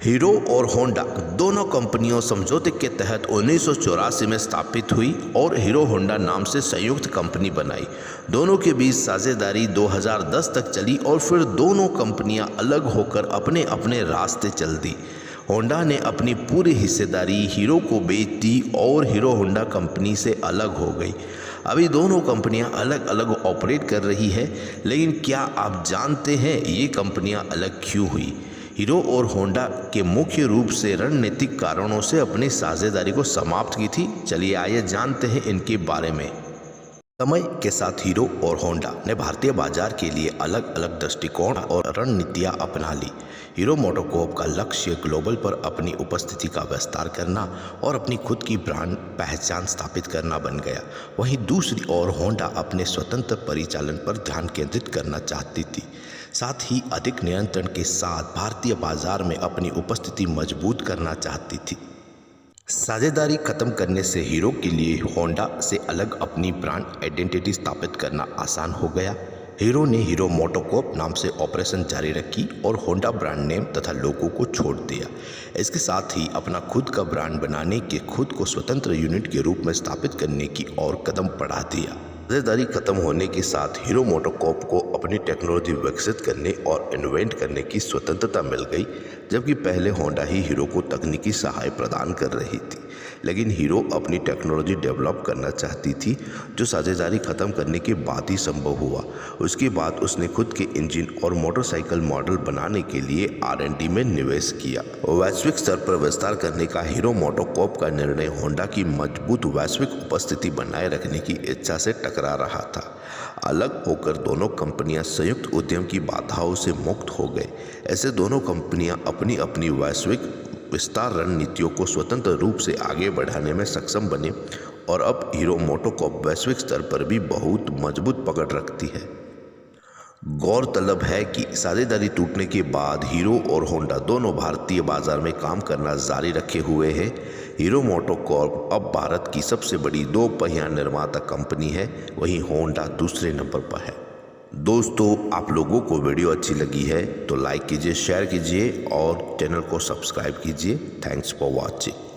Hero और Honda दोनों कंपनियों समझौते के तहत 1984 में स्थापित हुई और हीरो होंडा नाम से संयुक्त कंपनी बनाई। दोनों के बीच साझेदारी 2010 तक चली और फिर दोनों कंपनियां अलग होकर अपने अपने रास्ते चल दी। होंडा ने अपनी पूरी हिस्सेदारी हीरो को बेच दी और हीरो होंडा कंपनी से अलग हो गई। अभी दोनों कंपनियां अलग अलग ऑपरेट कर रही है, लेकिन क्या आप जानते हैं ये कंपनियां अलग क्यों हुई? हीरो और होंडा के मुख्य रूप से रणनीतिक कारणों से अपनी साझेदारी को समाप्त की थी। चलिए आइए जानते हैं इनके बारे में। समय के साथ हीरो और होंडा ने भारतीय बाजार के लिए अलग अलग दृष्टिकोण और रणनीतियां अपना ली। हीरो मोटोकॉर्प का लक्ष्य ग्लोबल पर अपनी उपस्थिति का विस्तार करना और अपनी खुद की ब्रांड पहचान स्थापित करना बन गया। वहीं दूसरी ओर होंडा अपने स्वतंत्र परिचालन पर ध्यान केंद्रित करना चाहती थी, साथ ही अधिक नियंत्रण के साथ भारतीय बाजार में अपनी उपस्थिति मजबूत करना चाहती थी। साझेदारी खत्म करने से हीरो के लिए होंडा से अलग अपनी ब्रांड आइडेंटिटी स्थापित करना आसान हो गया। हीरो ने हीरो मोटोकॉर्प नाम से ऑपरेशन जारी रखी और होंडा ब्रांड नेम तथा लोगो को छोड़ दिया। इसके साथ ही अपना खुद का ब्रांड बनाने के खुद को स्वतंत्र यूनिट के रूप में स्थापित करने की ओर कदम बढ़ा दिया। साझेदारी खत्म होने के साथ हीरो मोटोकॉर्प को अपनी टेक्नोलॉजी विकसित करने और इन्वेंट करने की स्वतंत्रता मिल गई, जबकि पहले होंडा ही हीरो को तकनीकी सहायता प्रदान कर रही थी। लेकिन हीरो अपनी टेक्नोलॉजी डेवलप करना चाहती थी, जो साझेदारी खत्म करने के बाद ही संभव हुआ। उसके बाद उसने खुद के इंजन और मोटरसाइकिल मॉडल बनाने के लिए R&D में निवेश किया। वैश्विक स्तर पर विस्तार करने का हीरो मोटोकॉर्प का निर्णय होंडा की मजबूत वैश्विक उपस्थिति बनाए रखने की इच्छा से टकरा रहा था। अलग होकर दोनों कंपनियां संयुक्त उद्यम की बाधाओं से मुक्त हो गए। ऐसे दोनों कंपनियां अपनी अपनी वैश्विक विस्तार रणनीतियों को स्वतंत्र रूप से आगे बढ़ाने में सक्षम बने और अब हीरो मोटोकॉर्प वैश्विक स्तर पर भी बहुत मजबूत पकड़ रखती है। गौरतलब है कि साझेदारी टूटने के बाद हीरो और होंडा दोनों भारतीय बाजार में काम करना जारी रखे हुए हैं। हीरो मोटोकॉर्प अब भारत की सबसे बड़ी दो पहिया निर्माता कंपनी है, वहीं होंडा दूसरे नंबर पर है। दोस्तों, आप लोगों को वीडियो अच्छी लगी है तो लाइक कीजिए, शेयर कीजिए और चैनल को सब्सक्राइब कीजिए। Thanks for watching.